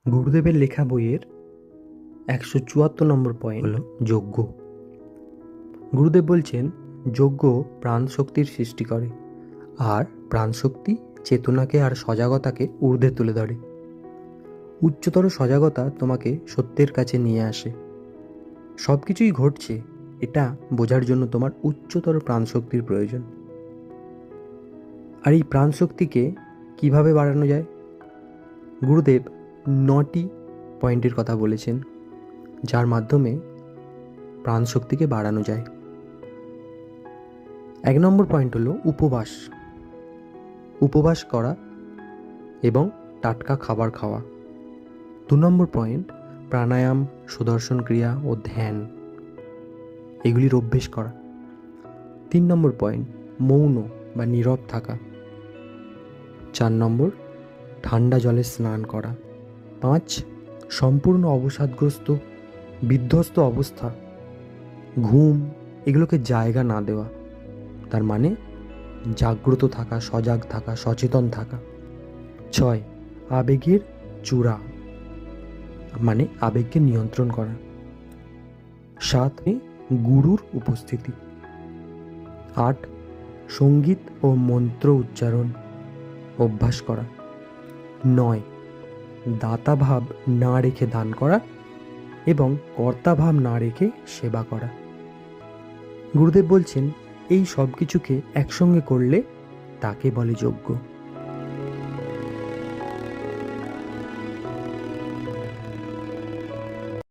গুরুদেবের লেখা বইয়ের 174 নম্বর পয়েন্ট হলো যজ্ঞ। গুরুদেব বলছেন, যজ্ঞ প্রাণশক্তির সৃষ্টি করে, আর প্রাণশক্তি চেতনাকে আর সজাগতাকে ঊর্ধ্বে তুলে ধরে। উচ্চতর সজাগতা তোমাকে সত্যের কাছে নিয়ে আসে। সব কিছুই ঘটছে এটা বোঝার জন্য তোমার উচ্চতর প্রাণশক্তির প্রয়োজন। আর এই প্রাণশক্তিকে কিভাবে বাড়ানো যায়? গুরুদেব 9টি পয়েন্টের কথা বলেছেন, যার মাধ্যমে প্রাণশক্তিকে বাড়ানো যায়। 1 নম্বর পয়েন্ট হলো উপবাস। উপবাস করা এবং টাটকা খাবার খাওয়া। 2 নম্বর পয়েন্ট প্রাণায়াম, সুদর্শন ক্রিয়া ও ধ্যান, এগুলির অভ্যেস করা। 3 নম্বর পয়েন্ট মৌন বা নীরব থাকা। 4 নম্বর ঠান্ডা জলে স্নান করা। 5 সম্পূর্ণ অবসাদগ্রস্ত বিধ্বস্ত অবস্থা, ঘুম, এগুলোকে জায়গা না দেওয়া। তার মানে জাগ্রত থাকা, সজাগ থাকা, সচেতন থাকা। 6 আবেগের চূড়া, মানে আবেগকে নিয়ন্ত্রণ করা। 7 গুরুর উপস্থিতি। 8 সঙ্গীত ও মন্ত্র উচ্চারণ অভ্যাস করা। 9 দাতা ভাব না রেখে দান করা এবং কর্তা ভাব না রেখে সেবা করা। গুরুদেব বলছেন, এই সব কিছুকে একসঙ্গে করলে তাকে বলে যজ্ঞ।